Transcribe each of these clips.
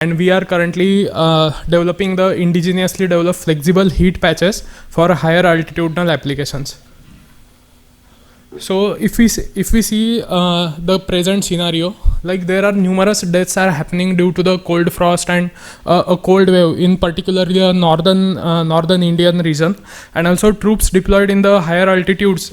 And we are currently developing the indigenously developed flexible heat patches for higher altitudinal applications. So if we see the present scenario, like there are numerous deaths are happening due to the cold frost and a cold wave in particularly a northern Indian region, and also troops deployed in the higher altitudes,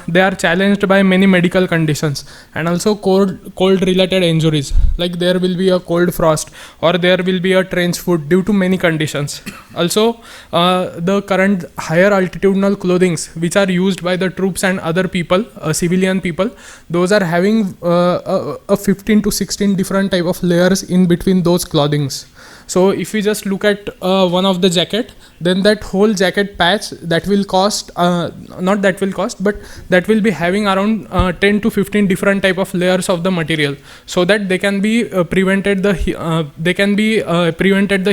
they are challenged by many medical conditions and also cold related injuries, like there will be a cold frost or there will be a trench foot due to many conditions. Also the current higher altitudinal clothings which are used by the troops and other people, civilian people, those are having a 15 to 16 different type of layers in between those clothings. So if we just look at one of the jacket, then that whole jacket patch that will cost, not that will cost, but that will be having around 10 to 15 different type of layers of the material, so that they can be prevented the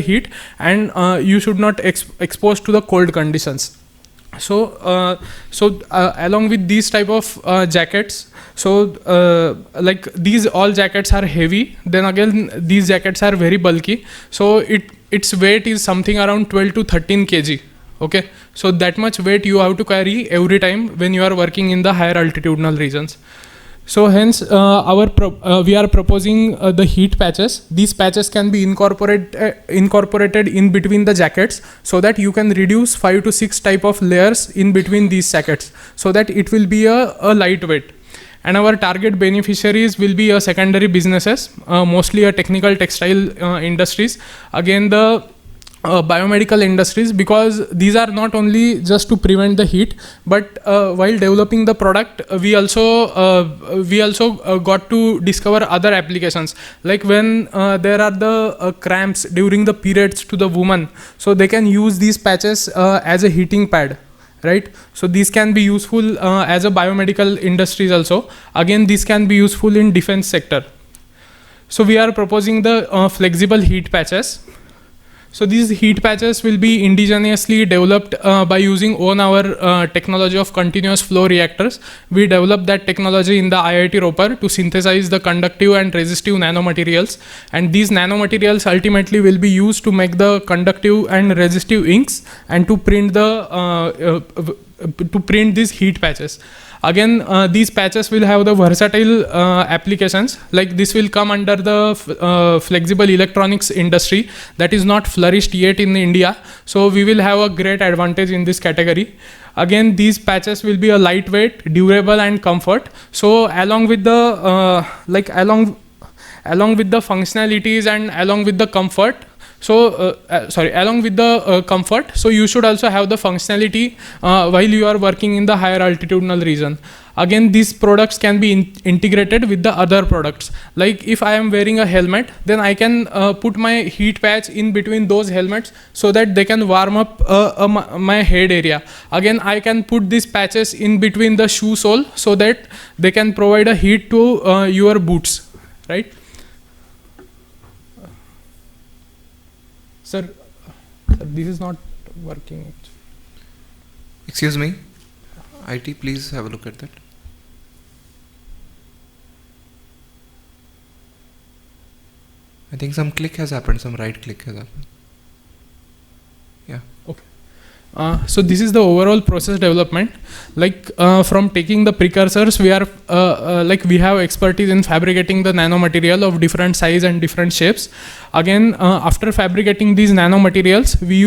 heat, and you should not exposed to the cold conditions. So along with these type of jackets, so like these all jackets are heavy, then again these jackets are very bulky, so its weight is something around 12 to 13 kg. Okay, so that much weight you have to carry every time when you are working in the higher altitudinal regions. So hence we are proposing the heat patches. These patches can be incorporated in between the jackets, so that you can reduce 5 to 6 type of layers in between these jackets, so that it will be a lightweight. And our target beneficiaries will be secondary businesses, mostly technical textile industries, again the biomedical industries, because these are not only just to prevent the heat, but while developing the product, we also got to discover other applications, like when there are the cramps during the periods to the woman, so they can use these patches as a heating pad, right? So these can be useful as a biomedical industries also. Again, these can be useful in defense sector. So we are proposing the flexible heat patches. So these heat patches will be indigenously developed by using our technology of continuous flow reactors. We developed that technology in the IIT Ropar to synthesize the conductive and resistive nanomaterials, and these nanomaterials ultimately will be used to make the conductive and resistive inks and to print these heat patches. Again, these patches will have the versatile applications, like this will come under the flexible electronics industry that is not flourished yet in India. So we will have a great advantage in this category. Again, these patches will be a lightweight, durable and comfort. So along with the along with the functionalities and along with the comfort, so along with the comfort, so you should also have the functionality while you are working in the higher altitudinal region. Again, these products can be integrated with the other products. Like if I am wearing a helmet, then I can put my heat patch in between those helmets, so that they can warm up my head area. Again, I can put these patches in between the shoe sole, so that they can provide a heat to your boots, right? Sir, this is not working. Excuse me, IT, please have a look at that. I think some click has happened, some right click has happened. Yeah. Okay. So this is the overall process development. Like from taking the precursors, we are we have expertise in fabricating the nanomaterial of different size and different shapes. Again, after fabricating these nanomaterials, we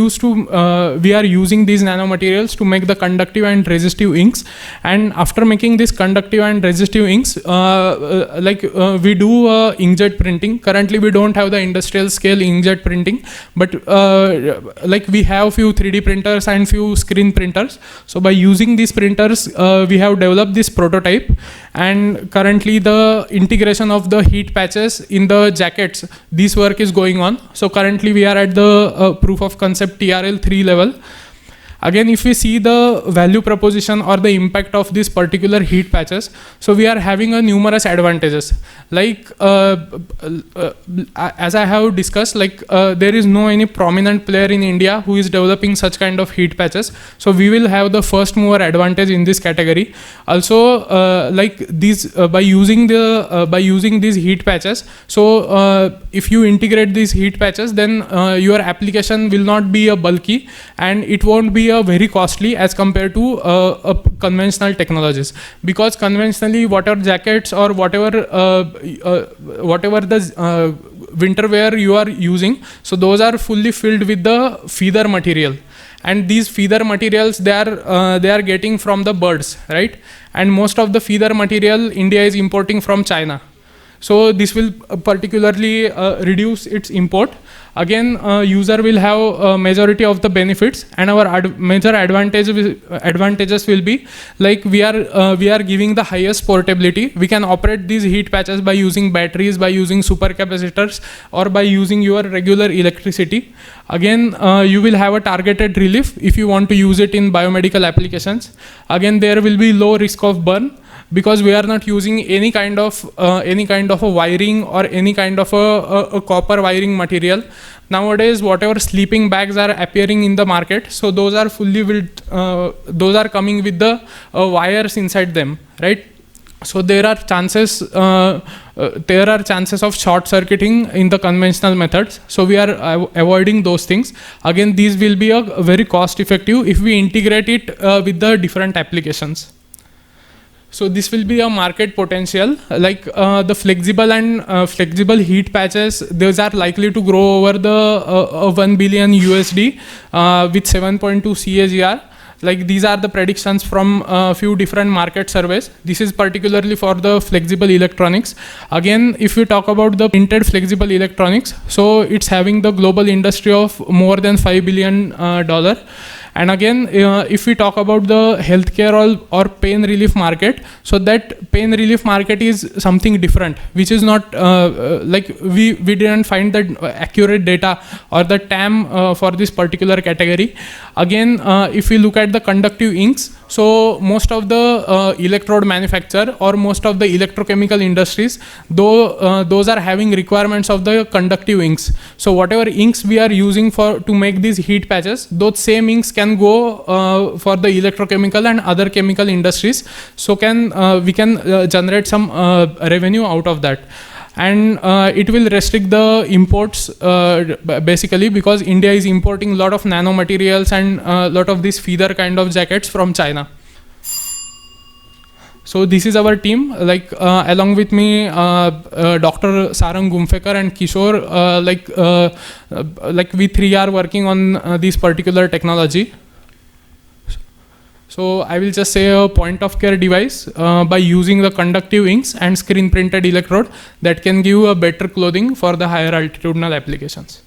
are using these nanomaterials to make the conductive and resistive inks. And after making this conductive and resistive inks, we do inkjet printing. Currently, we don't have the industrial scale inkjet printing, but we have few 3D printers and few screen printers. So by using these printers, we have developed this prototype, and currently the integration of the heat patches in the jackets, this work is going on. So currently we are at the proof of concept TRL 3 level. Again, if we see the value proposition or the impact of this particular heat patches, so we are having a numerous advantages. Like as I have discussed, like there is no any prominent player in India who is developing such kind of heat patches. So we will have the first mover advantage in this category. Also, like these by using these heat patches, so if you integrate these heat patches, then your application will not be a bulky and it won't be a very costly as compared to conventional technologies, because conventionally whatever jackets or whatever the winter wear you are using, so those are fully filled with the feather material, and these feather materials they are getting from the birds, right? And most of the feather material India is importing from China. So this will particularly reduce its import. Again, user will have majority of the benefits, and our major advantages will be like we are giving the highest portability. We can operate these heat patches by using batteries, by using supercapacitors, or by using your regular electricity. Again, you will have a targeted relief if you want to use it in biomedical applications. Again, there will be low risk of burn, because we are not using any kind of a wiring or any kind of a copper wiring material. Nowadays, whatever sleeping bags are appearing in the market, so those are fully built, those are coming with the wires inside them, right? So there are chances of short circuiting in the conventional methods. So we are avoiding those things. Again, these will be a very cost effective if we integrate it with the different applications. So this will be a market potential, like the flexible heat patches, those are likely to grow over the 1 billion USD with 7.2 CAGR. Like these are the predictions from a few different market surveys. This is particularly for the flexible electronics. Again, if we talk about the printed flexible electronics, so it's having the global industry of more than $5 billion. And again, if we talk about the healthcare or pain relief market, so that pain relief market is something different, which is not like we didn't find that accurate data or the TAM for this particular category. Again, if we look at the conductive inks, so most of the electrode manufacturer or most of the electrochemical industries, those are having requirements of the conductive inks. So whatever inks we are using to make these heat patches, those same inks can go for the electrochemical and other chemical industries. So we can generate some revenue out of that. And it will restrict the imports basically, because India is importing a lot of nanomaterials and a lot of these feather kind of jackets from China. So this is our team, like along with me, Dr. Sarang Gumfekar and Kishore, like we three are working on this particular technology. So I will just say a point of care device by using the conductive inks and screen printed electrode that can give a better clothing for the higher altitudinal applications.